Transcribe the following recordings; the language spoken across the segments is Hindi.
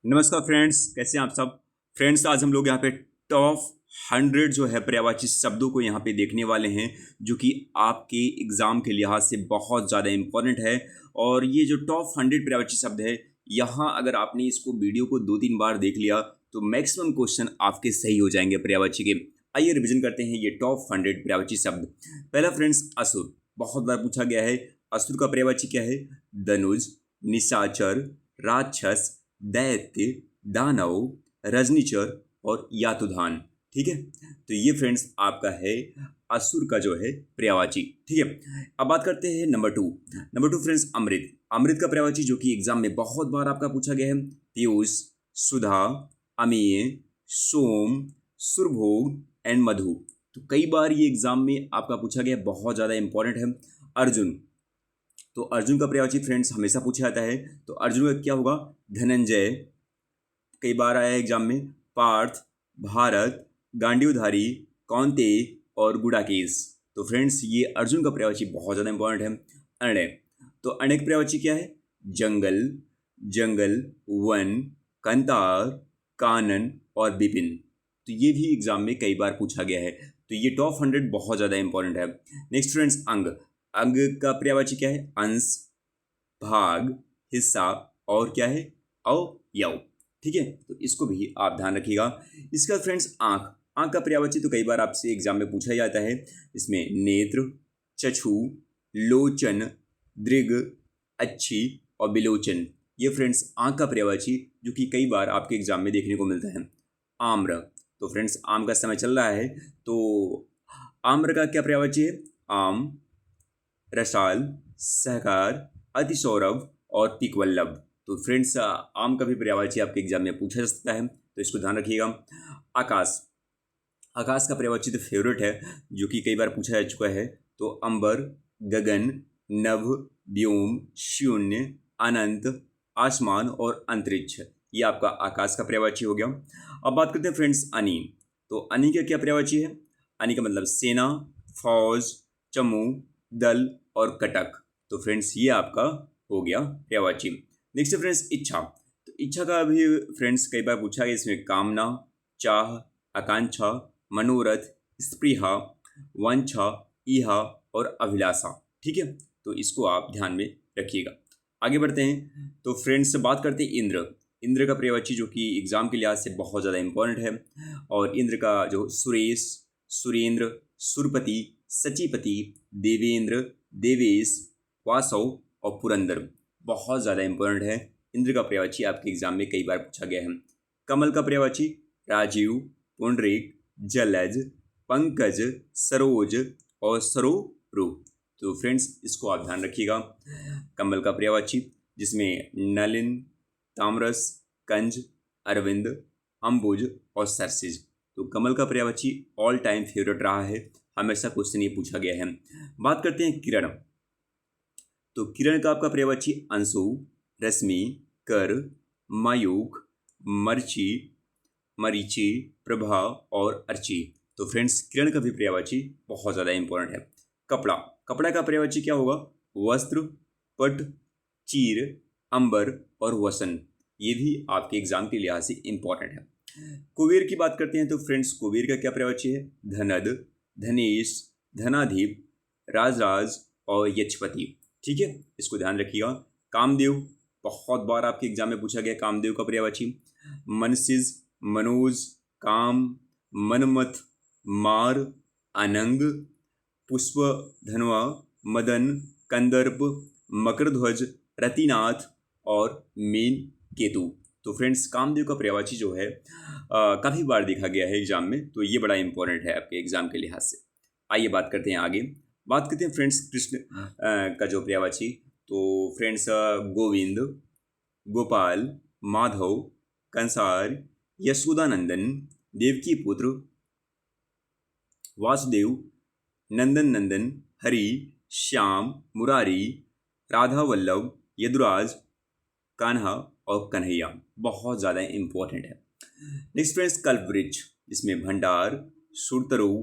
नमस्कार फ्रेंड्स, कैसे हैं आप सब। फ्रेंड्स, आज हम लोग यहाँ पे टॉप 100 जो है पर्यायवाची शब्दों को यहाँ पे देखने वाले हैं, जो कि आपके एग्ज़ाम के लिहाज से बहुत ज़्यादा इम्पोर्टेंट है। और ये जो टॉप 100 पर्यायवाची शब्द है, यहाँ अगर आपने इसको वीडियो को 2-3 बार देख लिया तो मैक्सिमम क्वेश्चन आपके सही हो जाएंगे पर्यायवाची के। आइए रिविजन करते हैं ये टॉप 100 पर्यायवाची शब्द। पहला फ्रेंड्स, असुर। बहुत बार पूछा गया है। असुर का पर्यायवाची क्या है? धनुज, निशाचर, राक्षस, दैत्य, दानव, रजनीचर और यातुधान। ठीक है, तो ये फ्रेंड्स आपका है असुर का जो है पर्यायवाची। ठीक है, अब बात करते हैं नंबर टू फ्रेंड्स, अमृत। अमृत का पर्यायवाची जो कि एग्जाम में बहुत बार आपका पूछा गया है। पीयूष, सुधा, अमेय, सोम, सुरभोग एंड मधु। तो कई बार ये एग्जाम में आपका पूछा गया, बहुत ज़्यादा इंपॉर्टेंट है। अर्जुन। तो अर्जुन का पर्यायवाची फ्रेंड्स हमेशा पूछा जाता है, तो अर्जुन का क्या होगा? धनंजय। कई बार आया एग्जाम में। पार्थ, भारत, गांडीवधारी, कौंतेय और गुडाकेश। तो फ्रेंड्स ये अर्जुन का पर्यायवाची बहुत ज़्यादा इंपॉर्टेंट है। अण्य। तो अण्य का पर्यायवाची क्या है? जंगल, जंगल, वन, कंतार, कानन और विपिन। तो ये भी एग्जाम में कई बार पूछा गया है। तो ये टॉप 100 बहुत ज़्यादा इंपॉर्टेंट है। नेक्स्ट फ्रेंड्स, अंग। अंग का पर्यायवाची क्या है? अंश, भाग, हिस्सा और क्या है? अवयव। ठीक है, तो इसको भी आप ध्यान रखिएगा। इसका फ्रेंड्स, आंख। आंख का पर्यायवाची तो कई बार आपसे एग्जाम में पूछा जाता है। इसमें नेत्र, चक्षु, लोचन, दृग, अच्छी और बिलोचन। ये फ्रेंड्स आंख का पर्यायवाची जो कि कई बार आपके एग्जाम में देखने को मिलता है। आम्र। तो फ्रेंड्स आम का समय चल रहा है, तो आम्र का क्या पर्यायवाची है? आम, रसाल, सहकार, अतिसौरभ और तिकवल्लभ। तो फ्रेंड्स आम का भी पर्यायवाची आपके एग्जाम में पूछा जा सकता है, तो इसको ध्यान रखिएगा। आकाश। आकाश का पर्यायवाची तो फेवरेट है, जो कि कई बार पूछा जा चुका है। तो अंबर, गगन, नभ, व्योम, शून्य, अनंत, आसमान और अंतरिक्ष। ये आपका आकाश का पर्यायवाची हो गया। अब बात करते हैं फ्रेंड्स अनी। तो अनी का क्या पर्यायवाची है? अनी का मतलब सेना, फौज, चमू, दल और कटक। तो फ्रेंड्स ये आपका हो गया पर्यायवाची। नेक्स्ट फ्रेंड्स, इच्छा। तो इच्छा का भी फ्रेंड्स कई बार पूछा गया। इसमें कामना, चाह, आकांक्षा, मनोरथ, स्पृहा, वांछा, इहा और अभिलाषा। ठीक है, तो इसको आप ध्यान में रखिएगा। आगे बढ़ते हैं, तो फ्रेंड्स बात करते हैं इंद्र। इंद्र का पर्यायवाची जो कि एग्जाम के लिहाज से बहुत ज़्यादा इंपॉर्टेंट है। और इंद्र का जो सुरेश, सुरेंद्र, सुरपति, सचिपति, देवेंद्र, देवेश, वासव और पुरंदर बहुत ज़्यादा इंपॉर्टेंट है। इंद्र का पर्यायवाची आपके एग्जाम में कई बार पूछा गया है। कमल का पर्यायवाची राजीव, पुंडरीक, जलज, पंकज, सरोज और सरोरु। तो फ्रेंड्स इसको आप ध्यान रखिएगा। कमल का पर्यायवाची जिसमें नलिन, ताम्रस, कंज, अरविंद, अंबुज और सरसिज। तो कमल का पर्यायवाची ऑल टाइम फेवरेट रहा है, हमेशा क्वेश्चन ये पूछा गया है। बात करते हैं किरण। तो किरण का आपका पर्यायवाची अंशु, रश्मि, कर, मायूख, मर्ची, मरीचि, प्रभा और अर्ची। तो फ्रेंड्स किरण का भी पर्यायवाची बहुत ज़्यादा इंपॉर्टेंट है। कपड़ा। कपड़ा का पर्यायवाची क्या होगा? वस्त्र, पट, चीर, अंबर और वसन। ये भी आपके एग्जाम के लिहाज से इंपॉर्टेंट है। कुबेर की बात करते हैं, तो फ्रेंड्स कुबेर का क्या पर्यायवाची है? धनद, धनेश, धनाधिप, राजराज और यक्षपति। ठीक है, इसको ध्यान रखिएगा। कामदेव, बहुत बार आपके एग्जाम में पूछा गया कामदेव का पर्यायवाची। मनसिज, मनोज, काम, मनमथ, मार, अनंग, पुष्प, धनवा, मदन, कंदर्प, मकरध्वज, रतिनाथ और मेन केतु। तो फ्रेंड्स कामदेव का पर्यायवाची जो है काफ़ी बार देखा गया है एग्जाम में, तो ये बड़ा इंपॉर्टेंट है आपके एग्जाम के लिहाज से। आइए बात करते हैं आगे। बात करते हैं फ्रेंड्स कृष्ण का जो पर्यायवाची। तो फ्रेंड्स गोविंद, गोपाल, माधव, कंसार, यशोदानंदन, देवकी पुत्र, वासुदेव, नंदन नंदन, हरि, श्याम, मुरारी, राधा वल्लभ, यदुराज, कान्हा और कन्हैया। बहुत ज़्यादा इंपॉर्टेंट है। नेक्स्ट फ्रेंड्स कल्पवृक्ष, जिसमें भंडार, सुरतरु,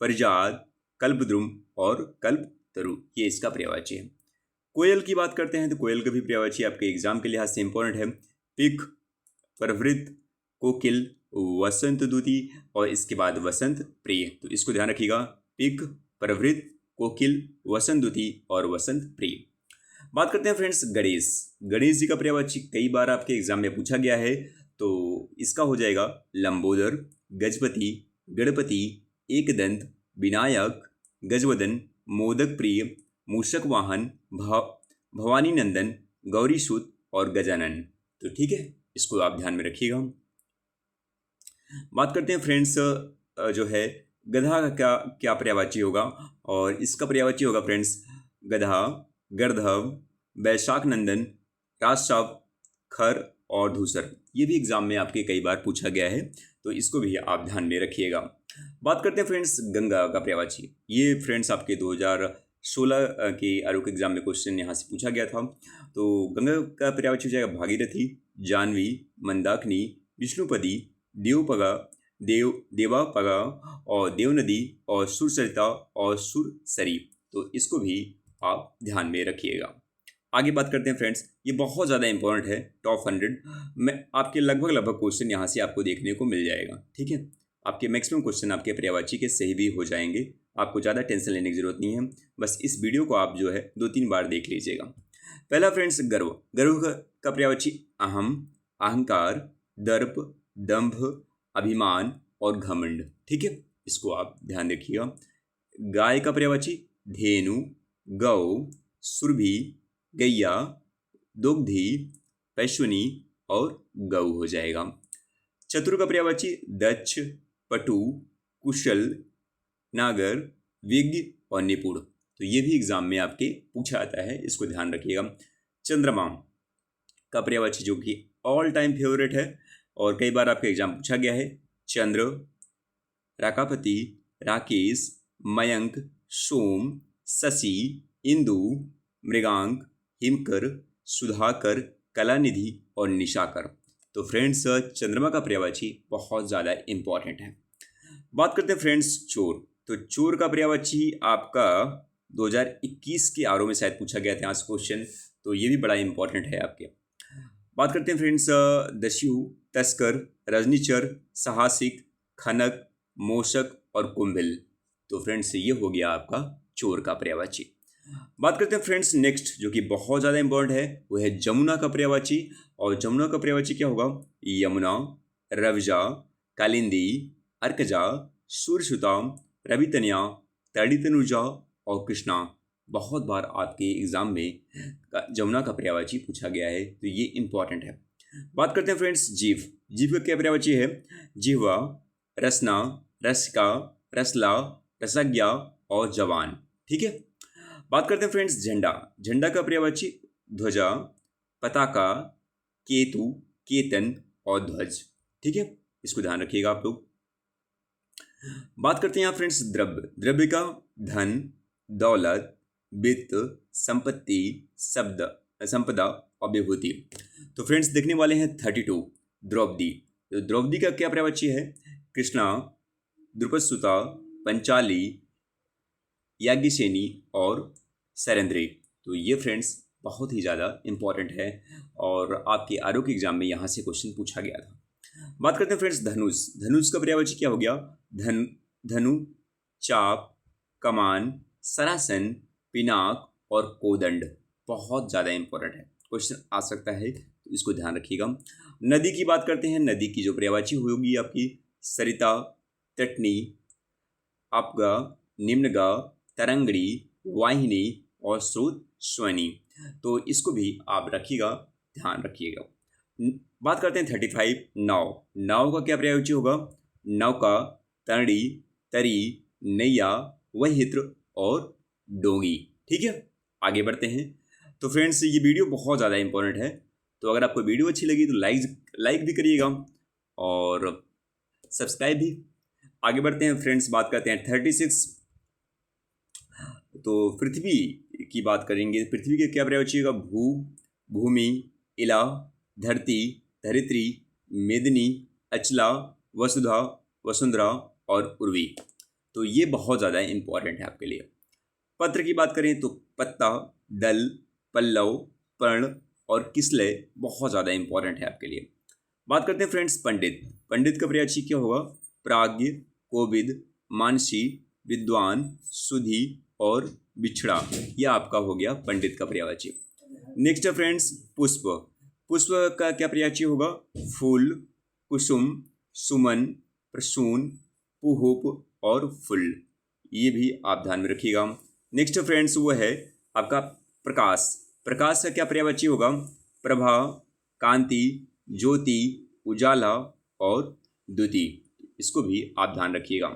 परिजात, कल्पद्रुम और कल्पतरु, ये इसका पर्यायवाची है। कोयल की बात करते हैं, तो कोयल का भी पर्यायवाची आपके एग्जाम के लिहाज से इंपॉर्टेंट है। पिक, प्रवृत्त, कोकिल, वसंत दूती और इसके बाद वसंत प्रिय। तो इसको ध्यान रखिएगा, पिक, प्रवृत्त, कोकिल, वसंत दूती और वसंत प्रिय। बात करते हैं फ्रेंड्स गणेश। गणेश जी का पर्यायवाची कई बार आपके एग्जाम में पूछा गया है, तो इसका हो जाएगा लंबोदर, गजपति, गणपति, एकदंत, विनायक, गजवदन, मोदक प्रिय, मूषक वाहन, भवानी नंदन, गौरीसूत और गजानन। तो ठीक है, इसको आप ध्यान में रखिएगा। बात करते हैं फ्रेंड्स जो है गधा का क्या क्या पर्यायवाची होगा, और इसका पर्यायवाची होगा फ्रेंड्स गधा, गर्दभ, वैशाख नंदन, राजसाव, खर और धूसर। ये भी एग्जाम में आपके कई बार पूछा गया है, तो इसको भी आप ध्यान में रखिएगा। बात करते हैं फ्रेंड्स गंगा का पर्यायवाची। ये फ्रेंड्स आपके 2016 के आरोग्य एग्जाम में क्वेश्चन यहाँ से पूछा गया था। तो गंगा का पर्यायवाची हो जाएगा भागीरथी, जानवी, मंदाकिनी, विष्णुपदी, देवपगा, देवापगा और देवनदी और सुरसरिता और सुरसरी। तो इसको भी आप ध्यान में रखिएगा। आगे बात करते हैं फ्रेंड्स, ये बहुत ज़्यादा इंपॉर्टेंट है, टॉप 100 में आपके लगभग क्वेश्चन यहाँ से आपको देखने को मिल जाएगा। ठीक है, आपके मैक्सिमम क्वेश्चन आपके पर्यायवाची के सही भी हो जाएंगे, आपको ज़्यादा टेंशन लेने की जरूरत नहीं है। बस इस वीडियो को आप जो है 2-3 बार देख लीजिएगा। पहला फ्रेंड्स गर्व। गर्व का पर्यायवाची अहम, अहंकार, दर्प, दंभ, अभिमान और घमंड। ठीक है, इसको आप ध्यान रखिएगा। गाय का पर्यायवाची धेनु, गौ, सुरभि, गैया, दुग्धी, पैश्वनी और गौ हो जाएगा। चतुर का पर्यायवाची दक्ष, पटु, कुशल, नागर, विज्ञ और निपुण। तो ये भी एग्जाम में आपके पूछा आता है, इसको ध्यान रखिएगा। चंद्रमा का पर्यायवाची जो कि ऑल टाइम फेवरेट है और कई बार आपके एग्जाम पूछा गया है, चंद्र, राकापति, राकेश, मयंक, सोम, शशि, इंदु, मृगांक, हिमकर, सुधाकर, कलानिधि और निशाकर। तो फ्रेंड्स चंद्रमा का पर्यायवाची बहुत ज़्यादा इंपॉर्टेंट है। बात करते हैं फ्रेंड्स चोर। तो चोर का पर्यायवाची आपका 2021 के आरओ में शायद पूछा गया था यहाँ से क्वेश्चन, तो ये भी बड़ा इंपॉर्टेंट है आपके। बात करते हैं फ्रेंड्स दस्यु, तस्कर, रजनीचर, साहसिक, खनक, मोशक और कुंभिल। तो फ्रेंड्स ये हो गया आपका चोर का पर्यायवाची। बात करते हैं फ्रेंड्स नेक्स्ट जो कि बहुत ज़्यादा इंपॉर्टेंट है, वो है जमुना का पर्यायवाची। और जमुना का पर्यायवाची क्या होगा? यमुना, रवजा, कालिंदी, अर्कजा, सूर्यसुता, रवितनिया, तड़ितनुजा और कृष्णा। बहुत बार आपके एग्जाम में जमुना का पर्यायवाची पूछा गया है, तो ये इंपॉर्टेंट है। बात करते हैं फ्रेंड्स जीव। जीव का क्या पर्यायवाची है? जिह्वा, रसना, रसिका, रसला, रसज्ञा और जवान। ठीक है। बात करते हैं फ्रेंड्स झंडा। झंडा का पर्यायवाची ध्वजा, पताका, केतु, केतन और ध्वज। ठीक है, इसको ध्यान रखिएगा आप लोग। बात करते हैं यहाँ फ्रेंड्स द्रव्य। द्रव्य का धन, दौलत, वित्त, संपत्ति, संपदा और विभूति। तो फ्रेंड्स देखने वाले हैं 32 द्रौपदी। तो द्रौपदी का क्या पर्यायवाची है? कृष्णा, द्रुपदसुता, पंचाली, याज्ञसेनी और सैरंध्री। तो ये फ्रेंड्स बहुत ही ज़्यादा इंपॉर्टेंट है और आपके आरोग्य एग्जाम में यहाँ से क्वेश्चन पूछा गया था। बात करते हैं फ्रेंड्स धनुष। धनुष का पर्यायवाची क्या हो गया? धनु, चाप, कमान, सरासन, पिनाक और कोदंड। बहुत ज़्यादा इंपॉर्टेंट है, क्वेश्चन आ सकता है, तो इसको ध्यान रखिएगा। नदी की बात करते हैं। नदी की जो पर्यायवाची होगी आपकी सरिता, तटनी, आपगा, निम्नगा, तरंगड़ी, वाहिनी और स्रोत स्वनी। तो इसको भी आप रखिएगा, ध्यान रखिएगा। बात करते हैं 35 नाव। नाव का क्या पर्यायवाची होगा? नौका, तड़ी, तरी, नैया, वहित्र और डोंगी। ठीक है, आगे बढ़ते हैं। तो फ्रेंड्स ये वीडियो बहुत ज़्यादा इंपॉर्टेंट है, तो अगर आपको वीडियो अच्छी लगी तो लाइक भी करिएगा और सब्सक्राइब भी। आगे बढ़ते हैं फ्रेंड्स, बात करते हैं 36। तो पृथ्वी की बात करेंगे। पृथ्वी के क्या पर्यायवाची होगा? भू, भूमि, इला, धरती, धरित्री, मेदिनी, अचला, वसुधा, वसुंधरा और उर्वी। तो ये बहुत ज़्यादा इंपॉर्टेंट है आपके लिए। पत्र की बात करें तो पत्ता, दल, पल्लव, पर्ण और किसलय बहुत ज़्यादा इंपॉर्टेंट है आपके लिए। बात करते हैं फ्रेंड्स पंडित। पंडित का पर्यायवाची क्या होगा? प्राज्ञ, कोविद, मानसी, विद्वान, सुधी और बिछड़ा। यह आपका हो गया पंडित का पर्यायवाची। नेक्स्ट है फ्रेंड्स पुष्प। पुष्प का क्या पर्यायवाची होगा? फूल, कुसुम, सुमन, प्रसून, पुहुप और फुल। ये भी आप ध्यान में रखिएगा। नेक्स्ट फ्रेंड्स वो है आपका प्रकाश। प्रकाश का क्या पर्यायवाची होगा? प्रभा, कांति, ज्योति, उजाला और द्युति। इसको भी आप ध्यान रखिएगा।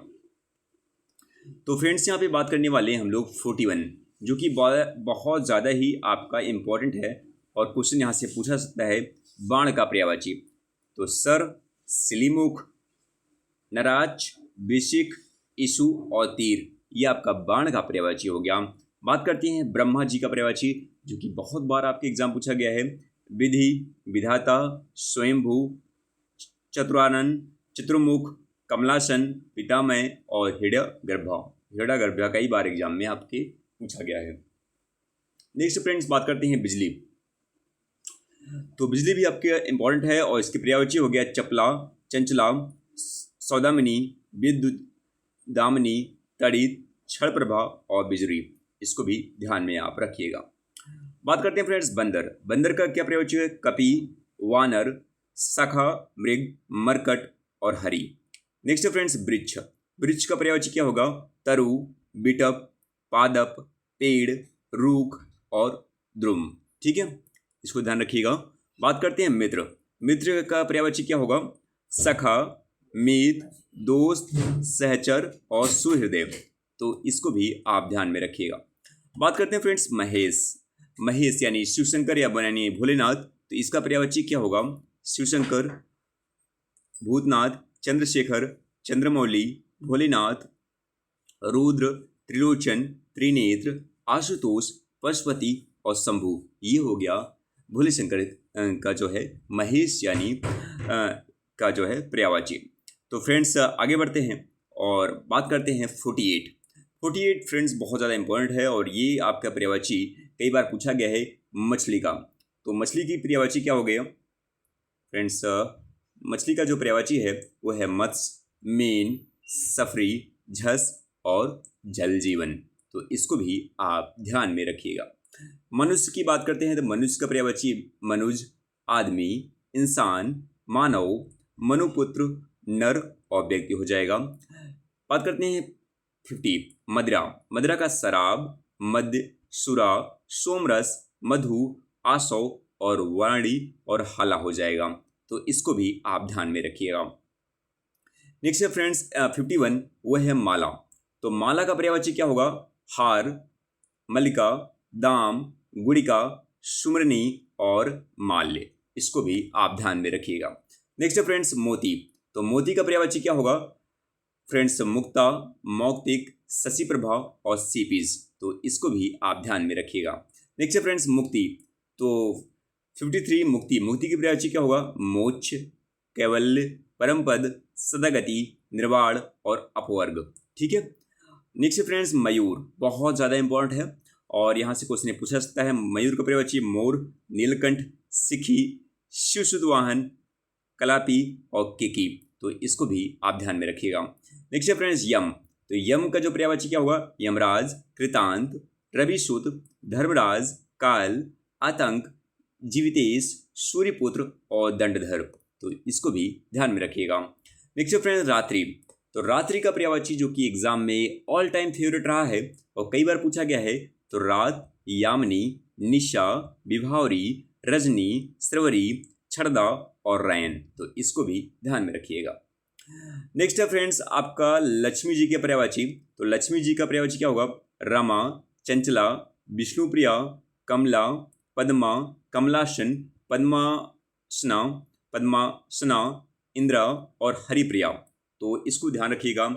तो फ्रेंड्स यहाँ पे बात करने वाले हैं हम लोग 41, जो कि बहुत ज़्यादा ही आपका इम्पोर्टेंट है और क्वेश्चन यहाँ से पूछा सकता है। बाण का पर्यायवाची तो सर, सिलीमुख, नराज, विशिख, इशु और तीर। ये आपका बाण का पर्यायवाची हो गया। बात करते हैं ब्रह्मा जी का पर्यायवाची, जो कि बहुत बार आपके एग्जाम पूछा गया है। विधि, विधाता, स्वयंभू, चतुरानन, चतुर्मुख, कमलासन, पितामह और हिरण्यगर्भा। हिरण्यगर्भा कई बार एग्जाम में आपके पूछा गया है। नेक्स्ट फ्रेंड्स बात करते हैं बिजली। तो बिजली भी आपके इंपॉर्टेंट है और इसके पर्यायवाची हो गया चपला, चंचला, सौदामिनी, विद्युत, दामिनी, तड़ित, क्षणप्रभा और बिजली। इसको भी ध्यान में आप रखिएगा। बात करते हैं फ्रेंड्स बंदर। बंदर का क्या पर्यायवाची है? कपि, वानर, सखा, मृग, मरकट और हरि। नेक्स्ट फ्रेंड्स वृक्ष। वृक्ष का पर्यायवाची क्या होगा? तरु, बिटप, पादप, पेड़, रूख और द्रुम। ठीक है, इसको ध्यान रखिएगा। बात करते हैं मित्र। मित्र का पर्यायवाची क्या होगा? सखा, मित, दोस्त, सहचर और सुहृदय। तो इसको भी आप ध्यान में रखिएगा। बात करते हैं फ्रेंड्स महेश। महेश यानी शिवशंकर या यानी भोलेनाथ। तो इसका पर्यायवाची क्या होगा? शिवशंकर, भूतनाथ, चंद्रशेखर, चंद्रमौली, भोलेनाथ, रुद्र, त्रिलोचन, त्रिनेत्र, आशुतोष, पशुपति और शंभु। ये हो गया भोले शंकर का जो है महेश यानी का जो है पर्यायवाची। तो फ्रेंड्स आगे बढ़ते हैं और बात करते हैं 48। 48 फ्रेंड्स बहुत ज़्यादा इंपॉर्टेंट है और ये आपका पर्यायवाची कई बार पूछा गया है मछली का। तो मछली की पर्यायवाची क्या हो गया फ्रेंड्स? मछली का जो पर्यायवाची है वो है मत्स्य, मीन, सफरी, झस और जल जीवन। तो इसको भी आप ध्यान में रखिएगा। मनुष्य की बात करते हैं तो मनुष्य का पर्यायवाची मनुज, आदमी, इंसान, मानव, मनुपुत्र, नर और व्यक्ति हो जाएगा। बात करते हैं 50 मदिरा। मदिरा का शराब, मद्य, सुरा, सोमरस, मधु, आसव और वाणी और हाला हो जाएगा। तो इसको भी आप ध्यान में रखिएगा। नेक्स्ट है फ्रेंड्स 51 वो है माला। तो माला का पर्यायवाची क्या होगा? हार, मल्लिका, दाम, गुड़िका, सुमरनी और माल्य। इसको भी आप ध्यान में रखिएगा। नेक्स्ट है फ्रेंड्स मोती। तो मोती का पर्यायवाची क्या होगा फ्रेंड्स? मुक्ता, मौक्तिक, शशिप्रभा और सीपीज। तो इसको भी आप ध्यान में रखिएगा। नेक्स्ट है फ्रेंड्स मुक्ति। तो 53 मुक्ति। मुक्ति की पर्यायवाची क्या होगा? मोक्ष, कैवल्य, परमपद, सदागति, निर्वाण और अपवर्ग। ठीक है। नेक्स्ट फ्रेंड्स मयूर बहुत ज़्यादा इंपॉर्टेंट है और यहाँ से क्वेश्चन पूछा सकता है। मयूर का पर्यायवाची मोर, नीलकंठ, सिखी, शिवसुतवाहन, कलापी और किकी। तो इसको भी आप ध्यान में रखिएगा। नेक्स्ट है फ्रेंड्स यम। तो यम का जो पर्यायवाची क्या होगा? यमराज, कृतांत, रविसुत, धर्मराज, काल, आतंक, जीवितेश, सूर्यपुत्र और दंडधर। तो इसको भी ध्यान में रखिएगा। नेक्स्ट है फ्रेंड्स रात्रि। तो रात्रि का पर्यायवाची जो कि एग्जाम में ऑल टाइम फेवरेट रहा है और कई बार पूछा गया है। तो रात, यामिनी, निशा, विभावरी, रजनी, श्रवरी, छड़दा और रैन। तो इसको भी ध्यान में रखिएगा। नेक्स्ट है फ्रेंड्स आपका लक्ष्मी जी के पर्यायवाची। तो लक्ष्मी जी का पर्यायवाची क्या होगा? रमा, चंचला, विष्णुप्रिया, कमला, पद्मा, कमलासन, पद्मासना, पद्मासना, इंद्रा और हरिप्रिया। तो इसको ध्यान रखिएगा।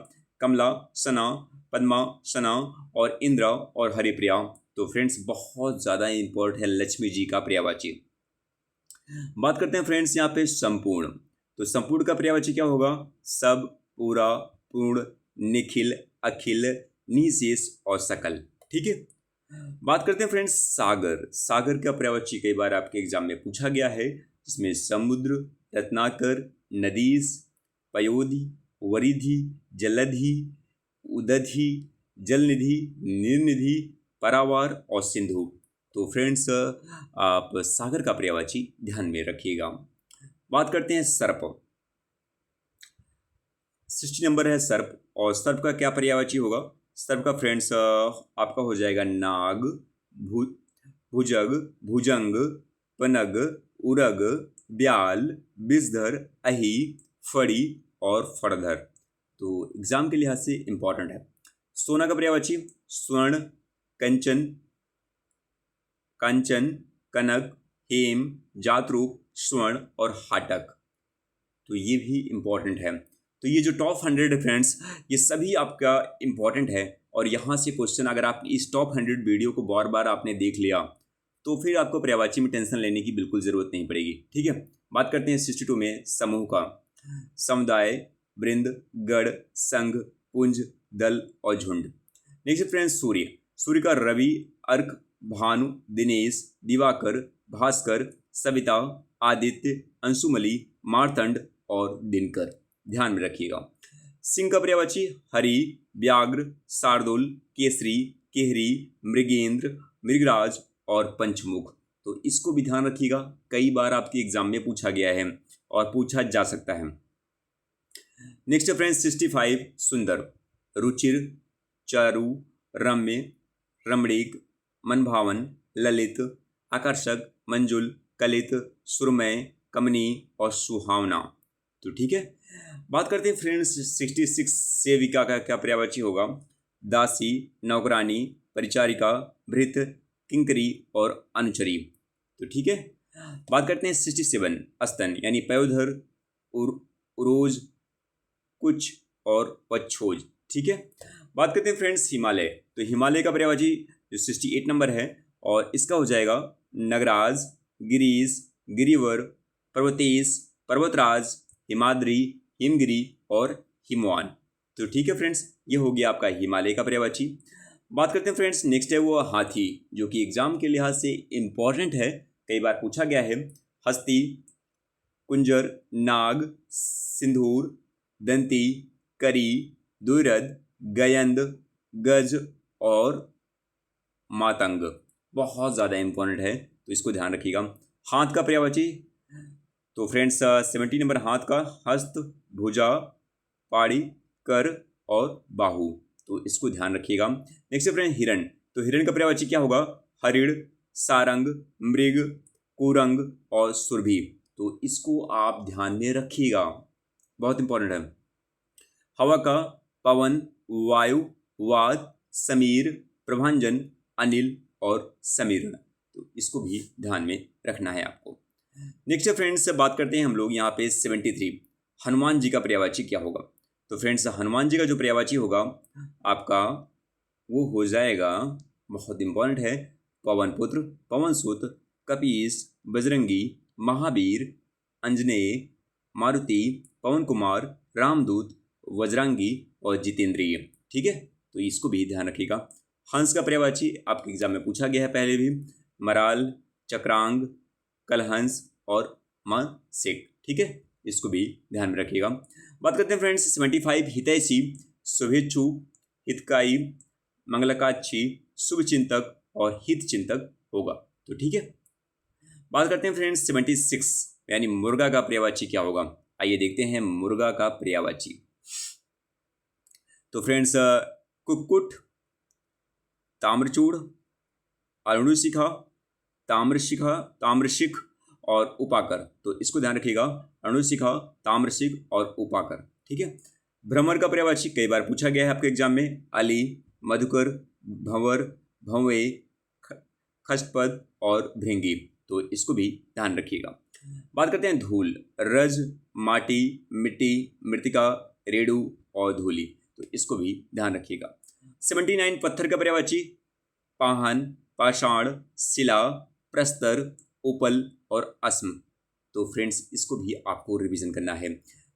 कमला, सना, पद्मा, सना और इंद्रा और हरिप्रिया। तो फ्रेंड्स बहुत ज़्यादा इंपॉर्टेंट है लक्ष्मी जी का पर्यायवाची। बात करते हैं फ्रेंड्स यहाँ पे संपूर्ण। तो संपूर्ण का पर्यायवाची क्या होगा? सब, पूरा, पूर्ण, निखिल, अखिल, निशेष और सकल। ठीक है। बात करते हैं फ्रेंड्स सागर। सागर का पर्यायवाची कई बार आपके एग्जाम में पूछा गया है, जिसमें समुद्र, रत्नाकर, नदीस, पयोधि, वरिधि, जलधि, उदधि, जलनिधि, निर्निधि, परावार और सिंधु। तो फ्रेंड्स आप सागर का पर्यायवाची ध्यान में रखिएगा। बात करते हैं सर्प। 60 नंबर है सर्प, और सर्प का क्या पर्यायवाची होगा? सर्प का फ्रेंड्स आपका हो जाएगा नाग, भुजग, भुजंग, पनग, उरग, ब्याल, विषधर, अहि, फड़ी और फड़धर। तो एग्जाम के लिहाज से इंपॉर्टेंट है। सोना का पर्यायवाची स्वर्ण, कंचन, कांचन, कनक, हेम, जातरूप, स्वर्ण और हाटक। तो ये भी इम्पॉर्टेंट है। तो ये जो टॉप 100 है फ्रेंड्स, ये सभी आपका इम्पॉर्टेंट है। और यहाँ से क्वेश्चन अगर आप इस टॉप 100 वीडियो को बार बार आपने देख लिया तो फिर आपको पर्यायवाची में टेंशन लेने की बिल्कुल ज़रूरत नहीं पड़ेगी। ठीक है, बात करते हैं 62 में समूह का। समुदाय, वृंद, गण, संघ, पुंज, दल और झुंड। नेक्स्ट फ्रेंड्स सूर्य। सूर्य का रवि, अर्क, भानु, दिनेश, दिवाकर, भास्कर, सविता, आदित्य, अंशुमली, मार्तंड और दिनकर। ध्यान में रखिएगा। सिंह का पर्यायवाची हरि, व्याघ्र, शार्दुल, केसरी, केहरी, मृगेंद्र, मृगराज और पंचमुख। तो इसको भी ध्यान रखिएगा, कई बार आपके एग्जाम में पूछा गया है और पूछा जा सकता है। नेक्स्ट फ्रेंड्स 65 सुंदर। रुचिर, चारु, रम्य, रमणीक, मनभावन, ललित, आकर्षक, मंजुल, कलित, सुरमय, कमनी और सुहावना। तो ठीक है, बात करते हैं फ्रेंड्स 66 सेविका का क्या पर्यायवाची होगा? दासी, नौकरानी, परिचारिका, भृत, किंकरी और अनुचरी। तो ठीक है, बात करते हैं 67 अस्तन यानी पयोधर, उरोज, कुछ और पच्छोज। ठीक है, बात करते हैं फ्रेंड्स हिमालय। तो हिमालय का पर्यायवाची जो 68 नंबर है, और इसका हो जाएगा नगराज, गिरीश, गिरिवर, पर्वतेश, पर्वतराज, हिमाद्री, हिमगिरी और हिमवान। तो ठीक है फ्रेंड्स, ये हो गया आपका हिमालय का पर्यायवाची। बात करते हैं फ्रेंड्स नेक्स्ट है वो हाथी, जो कि एग्जाम के लिहाज से इम्पॉर्टेंट है, कई बार पूछा गया है। हस्ती, कुंजर, नाग, सिंदूर, दंती, करी, दुरद, गयंद, गज और मातंग। बहुत ज़्यादा इम्पॉर्टेंट है, तो इसको ध्यान रखिएगा। हाथ का पर्यायवाची तो फ्रेंड्स 70 नंबर हाथ का हस्त, भुजा, पाड़ी, कर और बाहु। तो इसको ध्यान रखिएगा। नेक्स्ट फ्रेंड हिरण। तो हिरण का पर्यायवाची क्या होगा? हरिण, सारंग, मृग, कुरंग और सुरभि। तो इसको आप ध्यान में रखिएगा, बहुत इंपॉर्टेंट है। हवा का पवन, वायु, वाद, समीर, प्रभांजन, अनिल और समीरण। तो इसको भी ध्यान में रखना है आपको। नेक्स्ट फ्रेंड्स बात करते हैं हम लोग यहाँ पे 73 हनुमान जी का पर्यायवाची क्या होगा? तो फ्रेंड्स हनुमान जी का जो पर्यायवाची होगा आपका वो हो जाएगा, बहुत इंपॉर्टेंट है, पवन पुत्र, पवन सुत, कपीस, बजरंगी, महावीर, अंजनेय, मारुति, पवन कुमार, रामदूत, वज्रांगी और जितेंद्रिय। ठीक है, तो इसको भी ध्यान रखिएगा। हंस का पर्यायवाची आपके एग्जाम में पूछा गया है पहले भी, मराल, चक्रांग, कलहंस और मानसिक। ठीक है, इसको भी ध्यान में रखिएगा। बात करते हैं फ्रेंड्स 75 हितैषी, शुभेच्छु, हितकारी, मंगलकाक्षी, शुभचिंतक और हितचिंतक होगा। तो ठीक है, बात करते हैं फ्रेंड्स 76 यानी मुर्गा का पर्यायवाची क्या होगा? आइए देखते हैं मुर्गा का पर्यायवाची। तो फ्रेंड्स कुक्कुट, ताम्रचूड़, अरुणशिखा, ताम्रशिख और उपाकर। तो इसको ध्यान रखिएगा, अरुणशिखा, ताम्रशिख और उपाकर। ठीक है, भ्रमर का पर्यायवाची कई बार पूछा गया है आपके एग्जाम में, अली, मधुकर, भंवर, भंवे, खष्टपद और भृंगी। तो इसको भी ध्यान रखिएगा। बात करते हैं धूल, रज, माटी, मिट्टी, मृतिका, रेणु और धूलि। तो इसको भी ध्यान रखिएगा। 79 पत्थर का पर्यायवाची पाहन, पाषाण, शिला, प्रस्तर, उपल और अस्म। तो फ्रेंड्स इसको भी आपको रिवीजन करना है।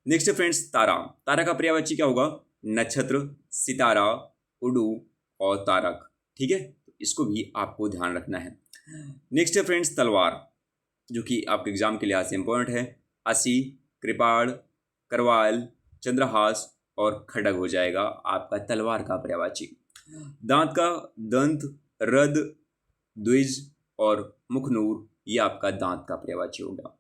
नेक्स्ट फ्रेंड्स तारा। तारा का पर्यायवाची क्या होगा? नक्षत्र, सितारा, उडू और तारक। ठीक है, तो इसको भी आपको ध्यान रखना है। नेक्स्ट फ्रेंड्स तलवार, जो कि आपके एग्जाम के लिहाज से इंपॉर्टेंट है। असी, कृपाण, करवाल, चंद्रहास और खड्ग हो जाएगा आपका तलवार का पर्यायवाची। दांत का दंत, रद, द्विज और मुखनूर ये आपका दांत का पर्यायवाची होगा।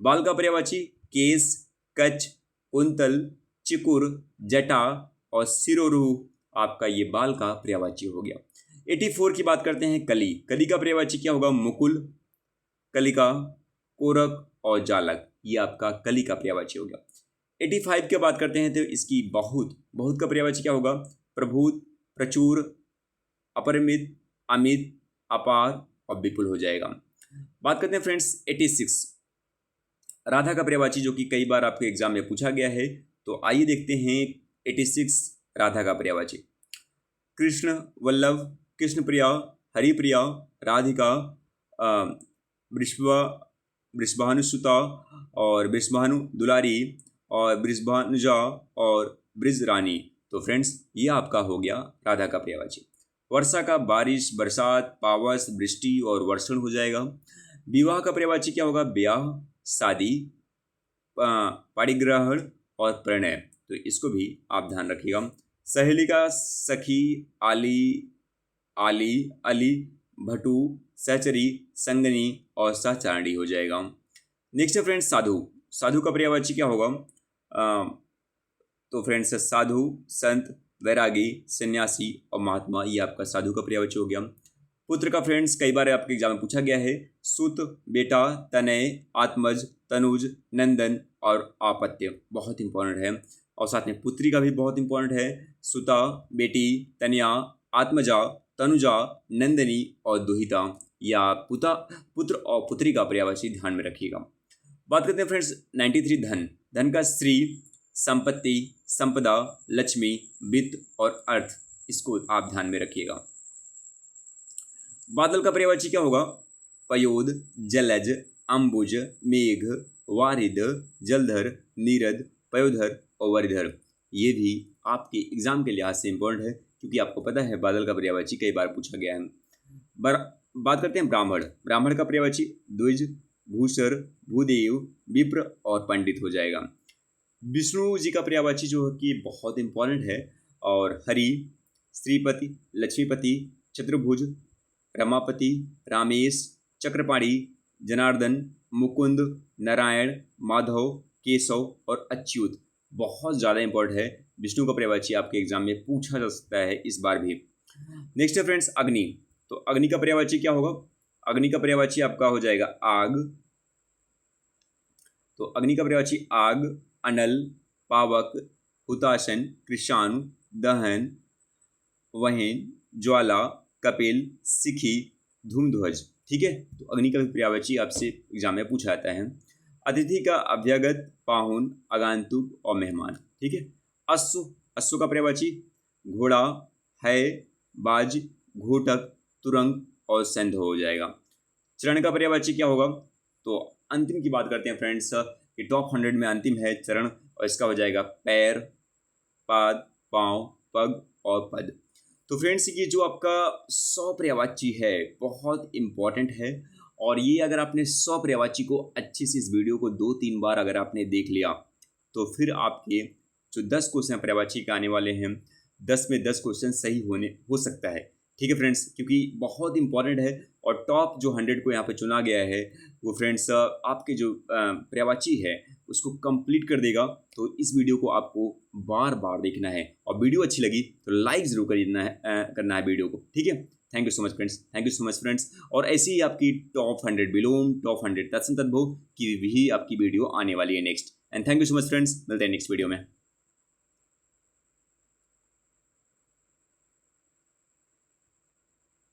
बाल का पर्यायवाची केस, कच, कुंतल, चिकुर, जटा और सिरोरूह आपका ये बाल का पर्यायवाची हो गया। 84 की बात करते हैं कली। कली का पर्यायवाची क्या होगा? मुकुल, कलिका, कोरक और जालक ये आपका कली का पर्यायवाची हो गया। 85 की बात करते हैं तो इसकी बहुत, बहुत का पर्यायवाची क्या होगा? प्रभूत, प्रचुर, अपरिमित, अमित, अपार और विपुल हो जाएगा। बात करते हैं फ्रेंड्स 86 राधा का पर्यायवाची, जो कि कई बार आपके एग्जाम में पूछा गया है। तो आइए देखते हैं 86 राधा का पर्यायवाची। कृष्ण वल्लभ, कृष्ण प्रिया, हरिप्रिया, राधिका, वृषभानुसुता और वृषभानु दुलारी और वृषभानुजा और ब्रिजरानी। तो फ्रेंड्स ये आपका हो गया राधा का पर्यायवाची। वर्षा का बारिश, बरसात, पावस, वृष्टि और वर्षण हो जाएगा। विवाह का पर्यायवाची क्या होगा? ब्याह, शादी, पाणिग्रहण और प्रणय। तो इसको भी आप ध्यान रखिएगा। सहेली का सखी, आली, आली, अली, भटू, सहचरी, संगनी और सहचारणी हो जाएगा। नेक्स्ट है फ्रेंड्स साधु। साधु का पर्यायवाची क्या होगा? तो फ्रेंड्स साधु, संत, वैरागी, सन्यासी और महात्मा ये आपका साधु का पर्यायवाची हो गया। पुत्र का फ्रेंड्स कई बार आपके एग्जाम में पूछा गया है। सुत, बेटा, तनय, आत्मज, तनुज, नंदन और आपत्य बहुत इंपॉर्टेंट है। और साथ में पुत्री का भी बहुत इंपॉर्टेंट है। सुता, बेटी, तनया, आत्मजा, तनुजा, नंदनी और दुहिता या पुत्र और पुत्री का पर्यायवाची ध्यान में रखिएगा। बात करते हैं फ्रेंड्स 93 धन। धन का श्री, संपत्ति, संपदा, लक्ष्मी, वित्त और अर्थ, इसको आप ध्यान में रखिएगा। बादल का पर्यायवाची क्या होगा? पयोद, जलज, अंबुज, मेघ, वारिद, जलधर, नीरद, पयोधर और वरिधर। ये भी आपके एग्जाम के लिहाज से इंपॉर्टेंट है, क्योंकि आपको पता है बादल का पर्यायवाची कई बार पूछा गया है। बात करते हैं ब्राह्मण। ब्राह्मण का पर्यायवाची द्विज, भूषर, भूदेव, विप्र और पंडित हो जाएगा। विष्णु जी का पर्यायवाची जो है कि बहुत इंपॉर्टेंट है, और हरि, श्रीपति, लक्ष्मीपति, चतुर्भुज, रमापति, रामेश, चक्रपाणी, जनार्दन, मुकुंद, नारायण, माधव, केशव और अच्युत बहुत ज़्यादा इंपॉर्टेंट है। विष्णु का पर्यायवाची आपके एग्जाम में पूछा जा सकता है इस बार भी। नेक्स्ट है फ्रेंड्स अग्नि। तो अग्नि का पर्यायवाची क्या होगा? अग्नि का पर्यायवाची आपका हो जाएगा आग। तो अग्नि का पर्यायवाची आग, अनल, पावक, हुताशन, कृषाणु, दहन, वहन, ज्वाला, कपिल, सिखी, धूमध्वज। ठीक है, तो अग्नि का भी पर्यायवाची आपसे एग्जाम में पूछा जाता है। अतिथि का अभ्यागत, पाहुन, आगंतुक और मेहमान। ठीक है। अश्व, अश्व का पर्यायवाची घोड़ा, है, बाज, घोटक, तुरंग और संध हो जाएगा। चरण का पर्यायवाची क्या होगा? तो अंतिम की बात करते हैं फ्रेंड्स, ये टॉप 100 में अंतिम है चरण, और इसका हो जाएगा पैर, पाद, पाँव, पग और पद। तो फ्रेंड्स ये जो आपका 100 पर्यायवाची है बहुत इंपॉर्टेंट है, और ये अगर आपने 100 पर्यायवाची को अच्छे से इस वीडियो को 2-3 बार अगर आपने देख लिया, तो फिर आपके जो 10 क्वेश्चन पर्यायवाची के आने वाले हैं, 10 में 10 क्वेश्चन सही हो सकता है। ठीक है फ्रेंड्स, क्योंकि बहुत इंपॉर्टेंट है, और टॉप जो 100 को यहाँ पे चुना गया है वो फ्रेंड्स आपके जो पर्यायवाची है उसको कंप्लीट कर देगा। तो इस वीडियो को आपको बार बार देखना है, और वीडियो अच्छी लगी तो लाइक ज़रूर करना है वीडियो को। ठीक है, thank you so much friends, thank you so much friends. और ऐसी ही आपकी टॉप 100 बिलोम, टॉप 100 तत्सम तद्भव की भी आपकी वीडियो आने वाली है next. And thank you so much friends, मिलते हैं नेक्स्ट वीडियो में।